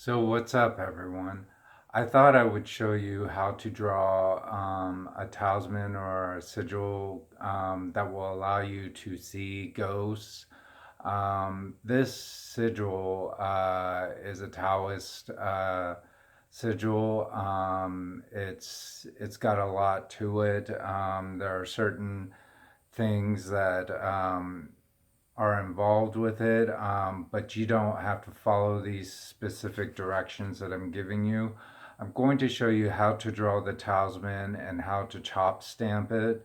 So what's up, everyone? I thought I would show you how to draw a talisman or a sigil that will allow you to see ghosts. This sigil is a Taoist sigil. It's got a lot to it. There are certain things that are involved with it, but you don't have to follow these specific directions that I'm giving you. I'm going to show you how to draw the talisman and how to chop stamp it.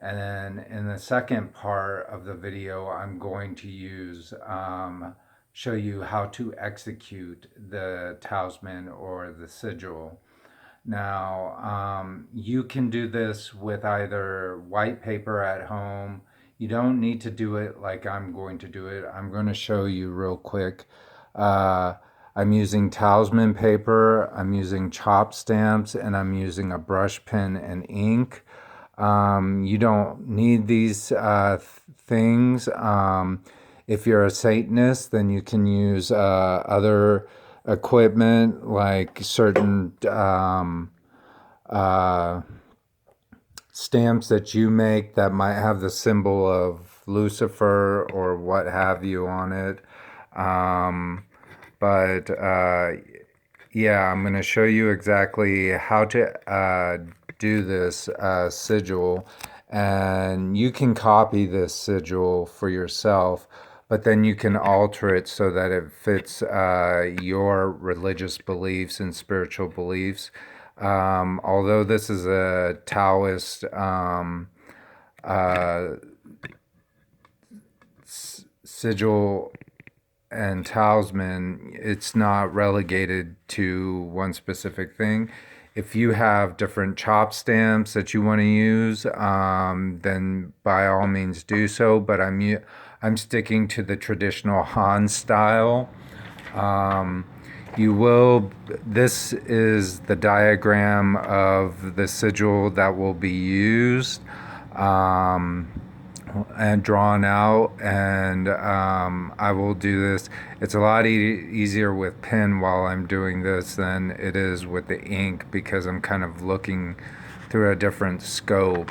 And then in the second part of the video, I'm going to show you how to execute the talisman or the sigil. Now, you can do this with either white paper at home. You don't need to do it like I'm going to do it. I'm going to show you real quick. Uh, I'm using talisman paper, I'm using chop stamps, and I'm using a brush pen and ink. You don't need these things. If you're a Satanist, then you can use other equipment like certain uh, stamps that you make that might have the symbol of Lucifer or what have you on it. But yeah, I'm going to show you exactly how to do this sigil, and you can copy this sigil for yourself, but then you can alter it so that it fits your religious beliefs and spiritual beliefs. Although this is a Taoist sigil and talisman, it's not relegated to one specific thing. If you have different chop stamps that you want to use, then by all means do so. But I'm sticking to the traditional Han style. This is the diagram of the sigil that will be used and drawn out, and I will do this. It's a lot easier with pen while I'm doing this than it is with the ink because I'm kind of looking through a different scope.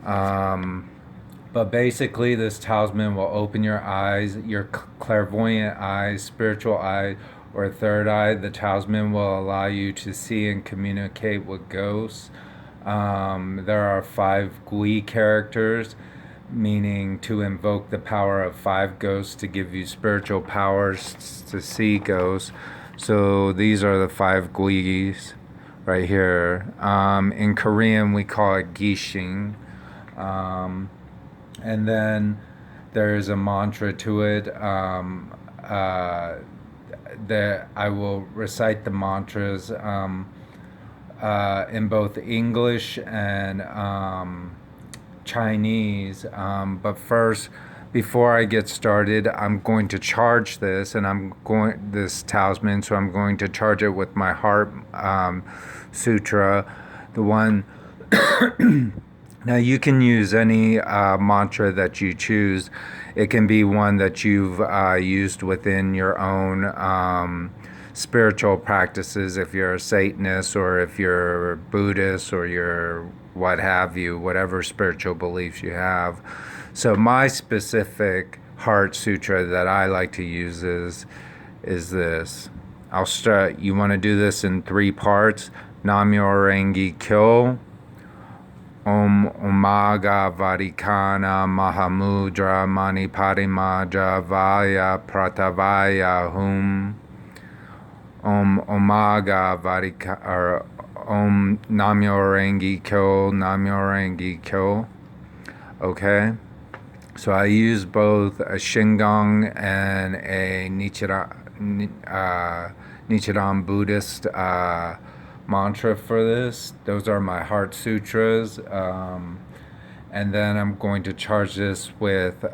But basically, this talisman will open your eyes, your clairvoyant eyes, spiritual eye, or third eye. The talisman will allow you to see and communicate with ghosts. There are 5 characters, meaning to invoke the power of 5 ghosts to give you spiritual powers to see ghosts. So these are the 5 right here. In Korean, we call it gishing. And then there's a mantra to it. That I will recite the mantras in both English and Chinese. But first, before I get started, I'm going to charge this, and this talisman. So I'm going to charge it with my heart sutra, the one. Now you can use any mantra that you choose. It can be one that you've used within your own spiritual practices, if you're a Satanist or if you're Buddhist or you're what have you, whatever spiritual beliefs you have. So my specific heart sutra that I like to use is this. I'll start. You want to do this in 3 parts. Namyo Rengi Kyo. Om Umaga Varikana Mahamudra Maniparimaja Vaya Pratavaya Hum. Om Umaga Varika, or Om Namyo Rengi Kyo, Namyo Rengi Kyo. Okay? So I use both a Shingon and a Nichiren Buddhist mantra for this. Those are my heart sutras. And then I'm going to charge this with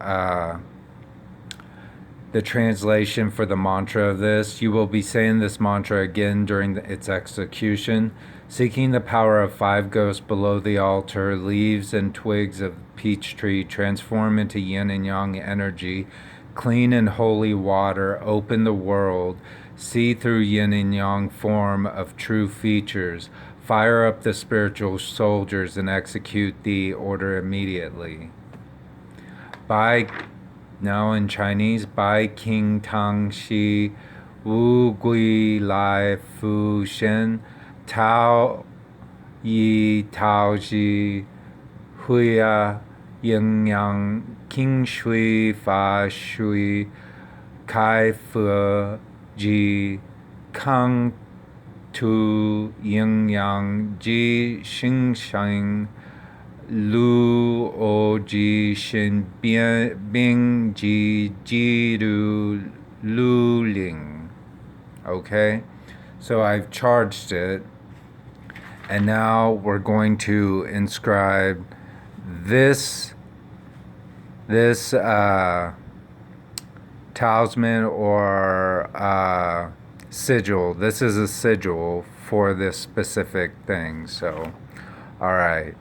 the translation for the mantra of this. You will be saying this mantra again during its execution. Seeking the power of 5 ghosts below the altar, leaves and twigs of peach tree transform into yin and yang energy. Clean and holy water, open the world. See through yin and yang form of true features. Fire up the spiritual soldiers and execute the order immediately. By now in Chinese, by King Tang Shi Wu Gui Lai Fu Shen Tao Yi Tao Ji Huya Yin Yang King Shui Fa Shui Kai Fu Ji Kang Tu Yin Yang Ji Xing Shang Lu O Ji Shin Bing Ji Ji Lu Ling. Okay, so I've charged it, and now we're going to inscribe this talisman or sigil. This is a sigil for this specific thing. So, all right.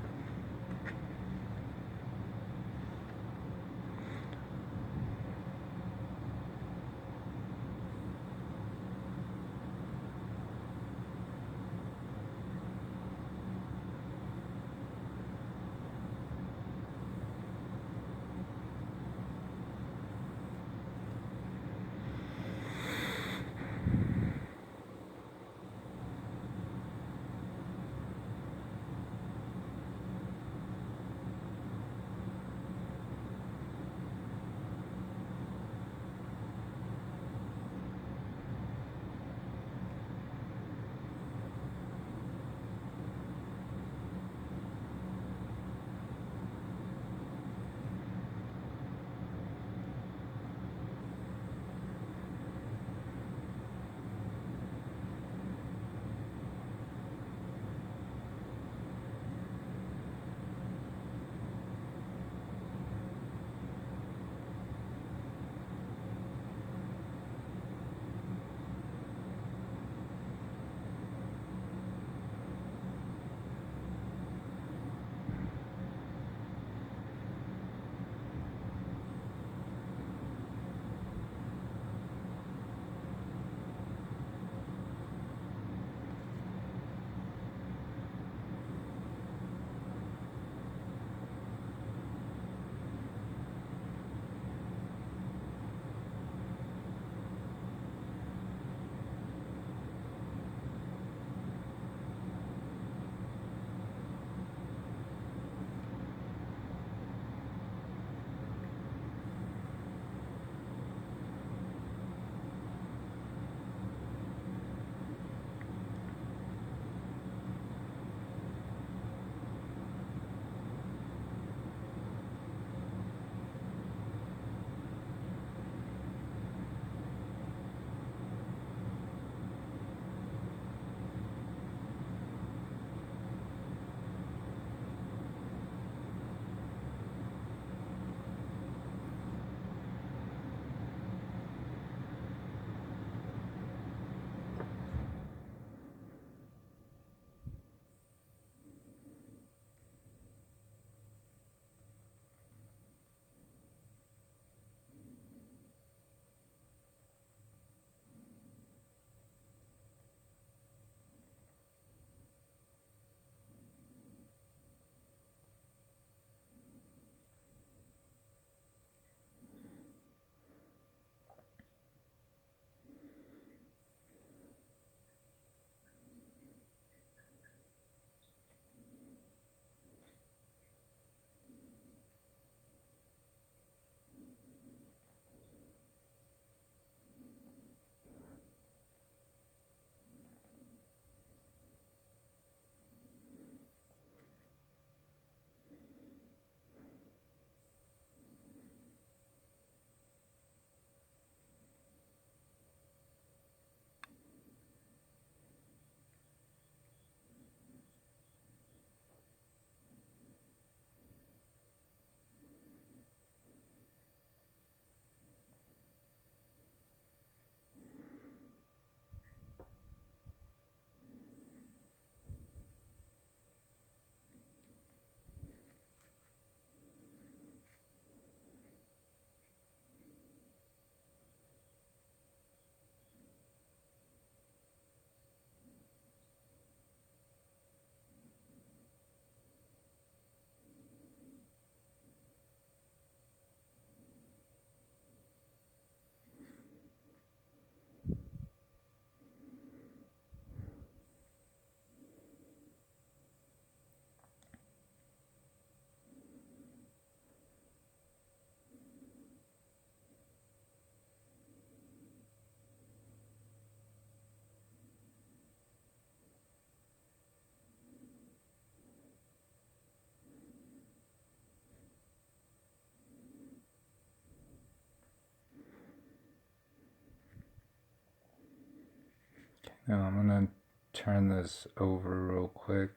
Now I'm going to turn this over real quick.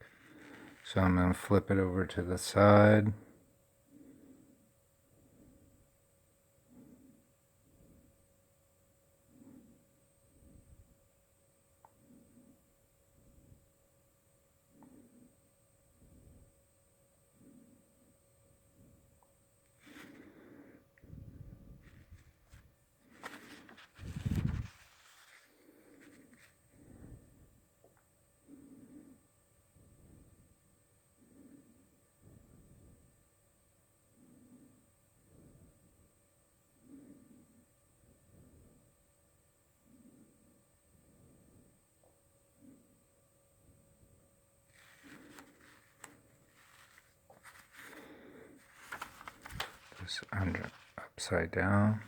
So I'm going to flip it over to the side. This under upside down.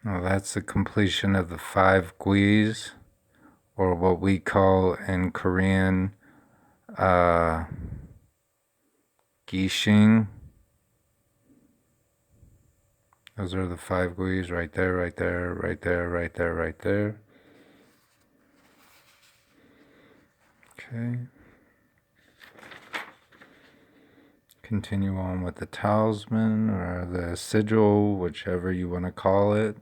Well, that's the completion of the 5 TWIGS, or what we call in Korean, Gishing. Those are the 5 TWIGS right there, right there, right there, right there, right there. Okay. Continue on with the Talisman or the Sigil, whichever you want to call it.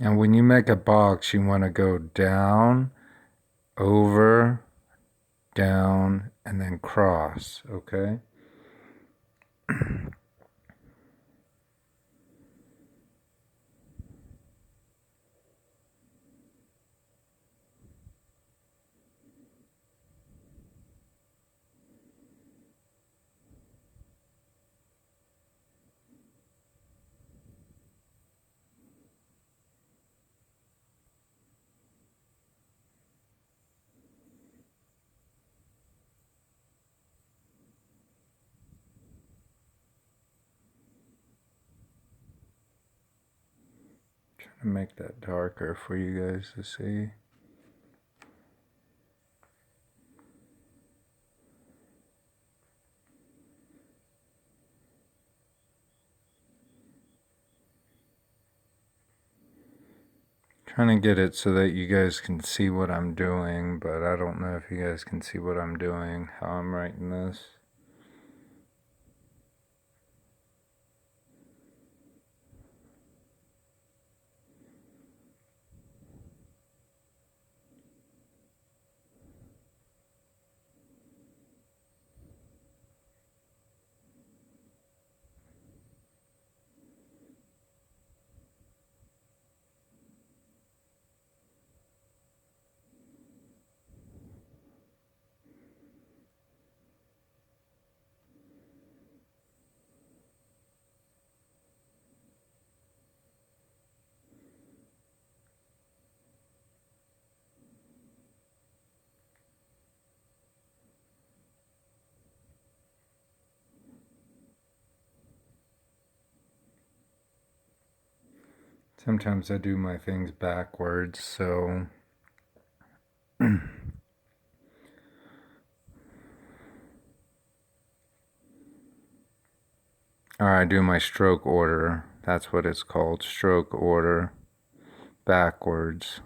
And when you make a box, you want to go down, over, down, and then cross, okay? Trying to make that darker for you guys to see. Trying to get it so that you guys can see what I'm doing, but I don't know if you guys can see what I'm doing, how I'm writing this. Sometimes I do my things backwards, so or I do my stroke order. That's what it's called, stroke order, backwards.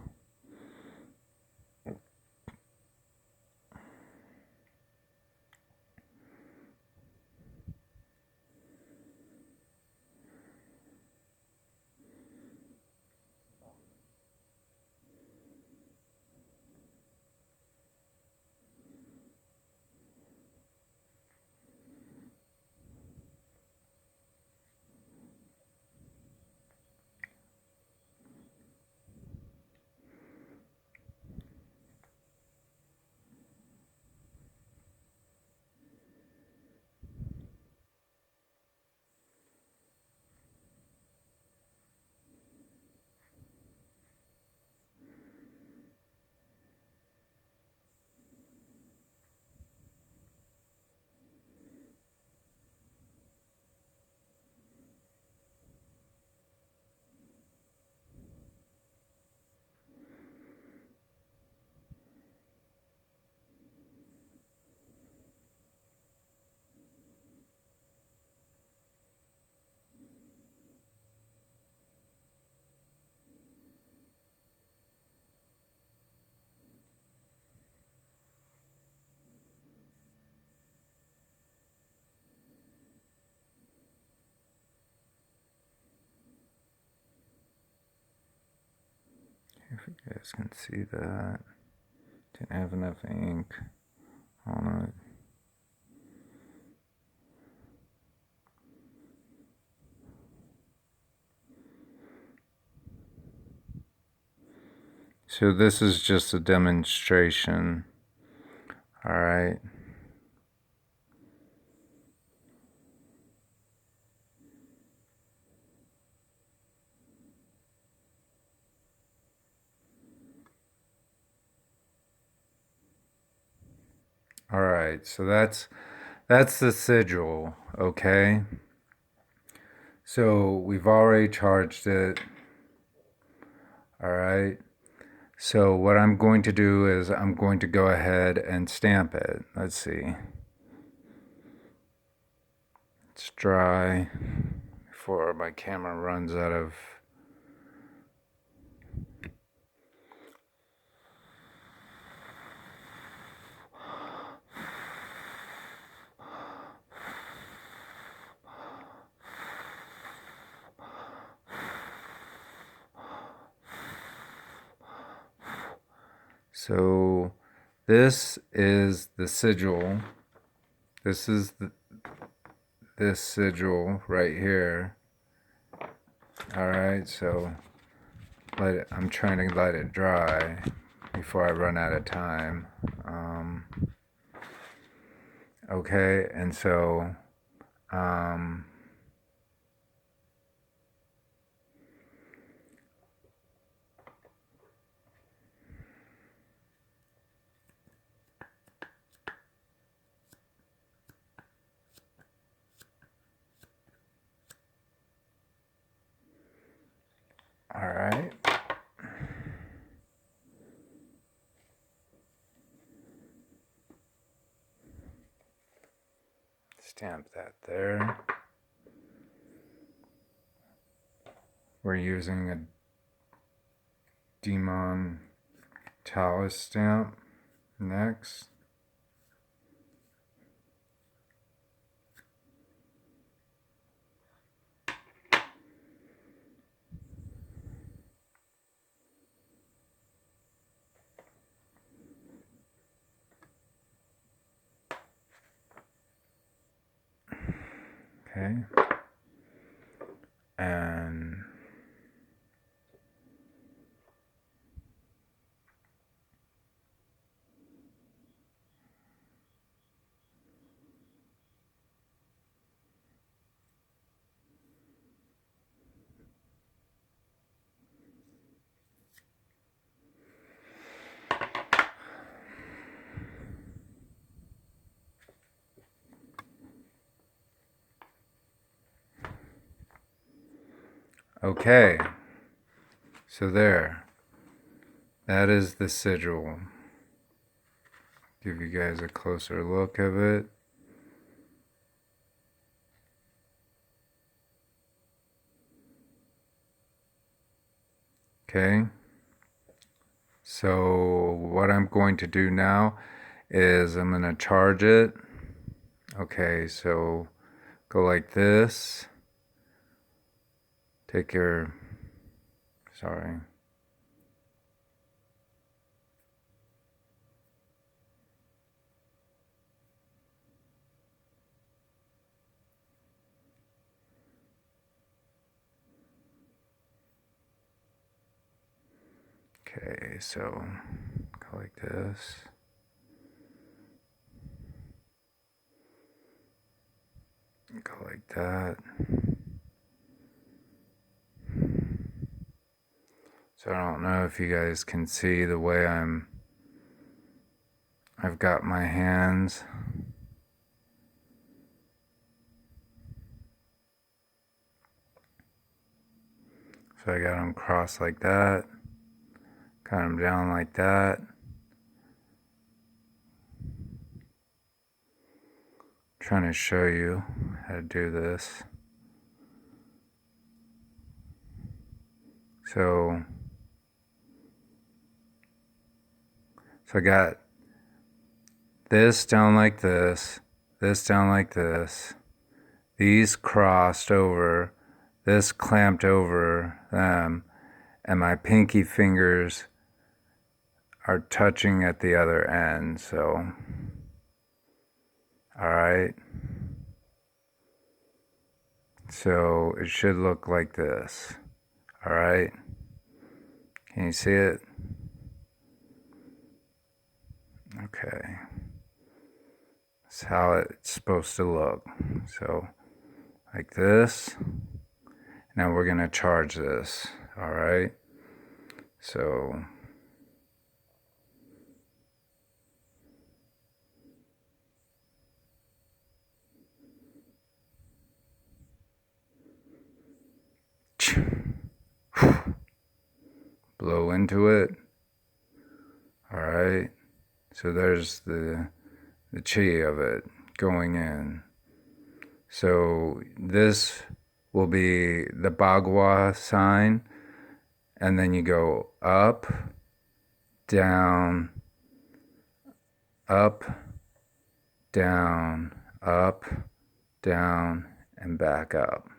You guys can see that. Didn't have enough ink on it. So this is just a demonstration. All right. All right. So that's the sigil, okay? So we've already charged it. All right. So what I'm going to do is I'm going to go ahead and stamp it. Let's see. It's dry before my camera runs out of. So this is the sigil. This is this sigil right here. All right, so I'm trying to let it dry before I run out of time. Okay, and so all right. Stamp that there. We're using a Demon Talus stamp next. Okay. And okay. So there. That is the sigil. Give you guys a closer look of it. Okay. So what I'm going to do now is I'm going to charge it. Okay, so go like this. Take your, sorry. Okay, so go like this. Go like that. So I don't know if you guys can see the way I've got my hands. So I got them crossed like that. Got them down like that. Trying to show you how to do this. So I got this down like this down like this, these crossed over, this clamped over them, and my pinky fingers are touching at the other end. So, all right. So it should look like this. All right. Can you see it? Okay. That's how it's supposed to look. So like this. Now we're going to charge this. All right. So blow into it. All right. So there's the chi of it going in. So this will be the Bagua sign, and then you go up, down, up, down, up, down, and back up.